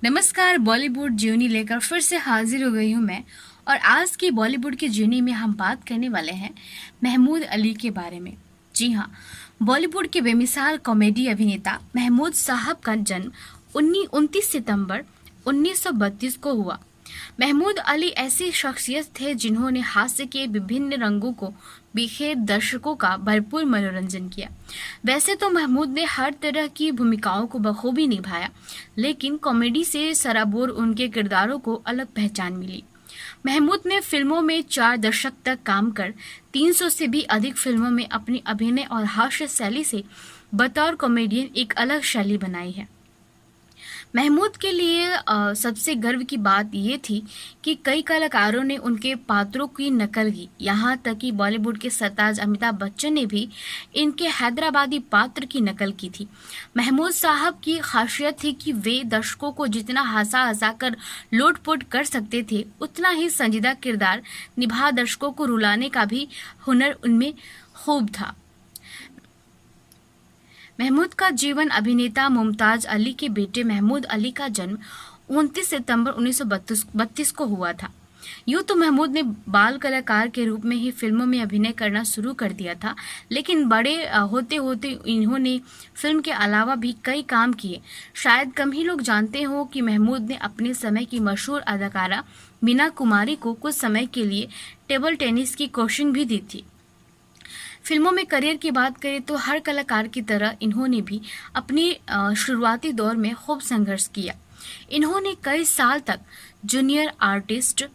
नमस्कार। बॉलीवुड ज्यूनी लेकर फिर से हाजिर हो गई हूँ मैं। और आज की बॉलीवुड की ज्यूनी में हम बात करने वाले हैं महमूद अली के बारे में। जी हाँ, बॉलीवुड के बेमिसाल कॉमेडी अभिनेता महमूद साहब का जन्म 29 सितंबर 1932 को हुआ। महमूद अली ऐसी शख्सियत थे जिन्होंने हास्य के विभिन्न रंगों को बिखेर दर्शकों का भरपूर मनोरंजन किया। वैसे तो महमूद ने हर तरह की भूमिकाओं को बखूबी निभाया, लेकिन कॉमेडी से सराबोर उनके किरदारों को अलग पहचान मिली। महमूद ने फिल्मों में 4 दशक तक काम कर 300 से भी अधिक फिल्मों में अपनी अभिनय और हास्य शैली से बतौर कॉमेडियन एक अलग शैली बनाई है। महमूद के लिए सबसे गर्व की बात ये थी कि कई कलाकारों ने उनके पात्रों की नकल की। यहाँ तक कि बॉलीवुड के सरताज अमिताभ बच्चन ने भी इनके हैदराबादी पात्र की नकल की थी। महमूद साहब की खासियत थी कि वे दर्शकों को जितना हंसा हंसा कर लोटपोट कर सकते थे, उतना ही संजीदा किरदार निभा दर्शकों को रुलाने का भी हुनर उनमें खूब था। महमूद का जीवन अभिनेता मुमताज अली के बेटे महमूद अली का जन्म 29 सितंबर 1932 को हुआ था। यूँ तो महमूद ने बाल कलाकार के रूप में ही फिल्मों में अभिनय करना शुरू कर दिया था, लेकिन बड़े होते होते इन्होंने फिल्म के अलावा भी कई काम किए। शायद कम ही लोग जानते हो कि महमूद ने अपने समय की मशहूर अदाकारा मीना कुमारी को कुछ समय के लिए टेबल टेनिस की कोचिंग भी दी थी। फिल्मों में करियर की बात करें तो हर कलाकार की तरह इन्होंने भी अपनी शुरुआती दौर में खूब संघर्ष किया। इन्होंने कई साल तक जूनियर आर्टिस्ट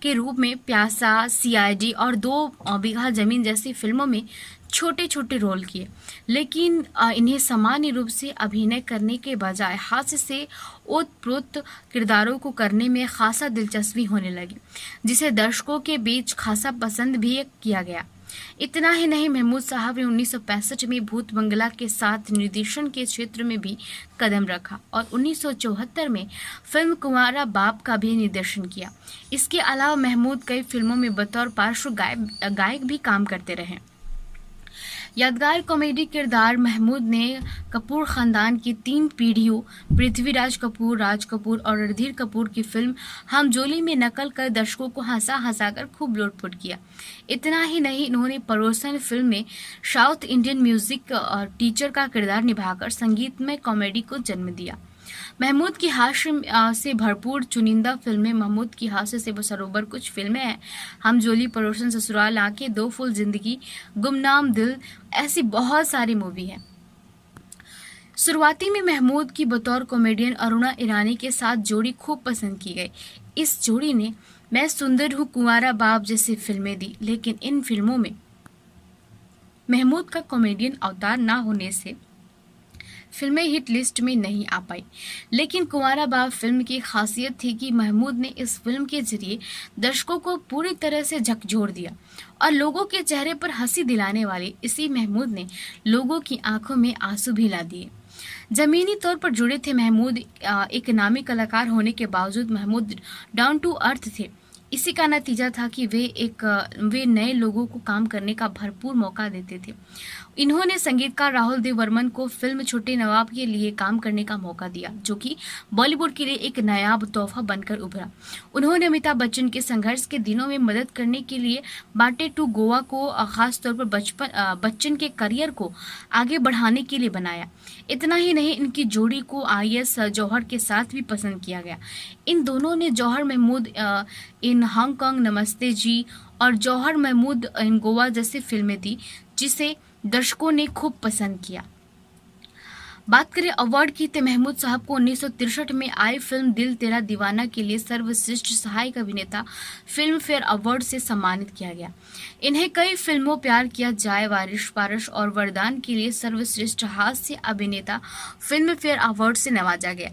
के रूप में प्यासा, सीआईडी और 2 बीघा जमीन जैसी फिल्मों में छोटे छोटे रोल किए, लेकिन इन्हें सामान्य रूप से अभिनय करने के बजाय हास्य से ओतप्रोत किरदारों को करने में खासा दिलचस्पी होने लगी, जिसे दर्शकों के बीच खासा पसंद भी किया गया। इतना ही नहीं, महमूद साहब ने 1965 में भूत बंगला के साथ निर्देशन के क्षेत्र में भी कदम रखा और 1974 में फिल्म कुंवारा बाप का भी निर्देशन किया। इसके अलावा महमूद कई फिल्मों में बतौर पार्श्व गायक भी काम करते रहे। यादगार कॉमेडी किरदार महमूद ने कपूर खानदान की 3 पीढ़ियों पृथ्वीराज कपूर, राज कपूर और रणधीर कपूर की फिल्म हम जोली में नकल कर दर्शकों को हंसा हंसा कर खूब लोटपोट किया। इतना ही नहीं, इन्होंने पड़ोसन फिल्म में साउथ इंडियन म्यूजिक टीचर का किरदार निभाकर संगीतमय कॉमेडी को जन्म दिया। महमूद की हास्य से भरपूर चुनिंदा फिल्में महमूद की हास्य से सरोवर कुछ फिल्में हैं। हम जोली, पड़ोसन, ससुराल आंखें, 2 फूल जिंदगी, गुमनाम दिल, ऐसी बहुत सारी मूवी हैं। शुरुआती में महमूद की बतौर कॉमेडियन अरुणा ईरानी के साथ जोड़ी खूब पसंद की गई। इस जोड़ी ने मैं सुंदर हूँ, कुंवारा बाप जैसी फिल्में दी, लेकिन इन फिल्मों में महमूद का कॉमेडियन अवतार ना होने से फिल्में हिट लिस्ट में नहीं आ पाई। लेकिन कुंवारा बाप फिल्म की खासियत थी कि महमूद ने इस फिल्म के जरिए दर्शकों को पूरी तरह से झकझोर दिया और लोगों के चेहरे पर हंसी दिलाने वाले इसी महमूद ने लोगों की आंखों में आंसू भी ला दिए। जमीनी तौर पर जुड़े थे महमूद। एक नामी कलाकार होने के बावजूद महमूद डाउन टू अर्थ थे। इसी का नतीजा था कि वे नए लोगों को काम करने का भरपूर मौका देते थे। इन्होंने संगीतकार राहुल देव वर्मन को फिल्म छोटे नवाब के लिए काम करने का मौका दिया, जो कि बॉलीवुड के लिए एक नायाब तोहफा बनकर उभरा। उन्होंने अमिताभ बच्चन के संघर्ष के दिनों में मदद करने के लिए बाटे टू गोवा को खास तौर पर बच्चन के करियर को आगे बढ़ाने के लिए बनाया। इतना ही नहीं, इनकी जोड़ी को आईएस जौहर के साथ भी पसंद किया गया। इन दोनों ने जौहर महमूद इन हांगकांग, नमस्ते जी और जौहर महमूद इन गोवा जैसी फिल्में दी, जिसे दर्शकों ने खूब पसंद किया। बात करें अवार्ड की तो महमूद साहब को 1963 में आई फिल्म दिल तेरा दीवाना के लिए सर्वश्रेष्ठ सहायक अभिनेता फिल्म फेयर अवार्ड से सम्मानित किया गया। इन्हें कई फिल्मों प्यार किया जाए, वारिश, पारस और वरदान के लिए सर्वश्रेष्ठ हास्य अभिनेता फिल्म फेयर अवार्ड से नवाजा गया।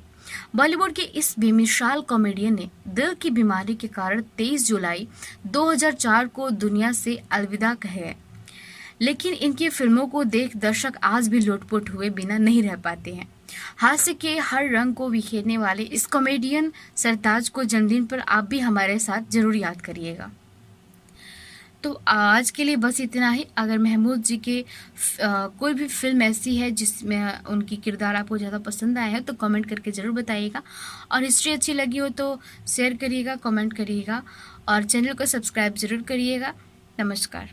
बॉलीवुड के इस बेमिसाल कॉमेडियन ने दिल की बीमारी के कारण 23 जुलाई 2004 को दुनिया से अलविदा कहे, लेकिन इनकी फिल्मों को देख दर्शक आज भी लोटपोट हुए बिना नहीं रह पाते हैं। हास्य के हर रंग को बिखेरने वाले इस कॉमेडियन सरताज को जन्मदिन पर आप भी हमारे साथ जरूर याद करिएगा। तो आज के लिए बस इतना ही। अगर महमूद जी के कोई भी फिल्म ऐसी है जिसमें उनकी किरदार आपको ज़्यादा पसंद आया है तो कमेंट करके ज़रूर बताइएगा, और हिस्ट्री अच्छी लगी हो तो शेयर करिएगा, कमेंट करिएगा, और चैनल को सब्सक्राइब ज़रूर करिएगा। नमस्कार।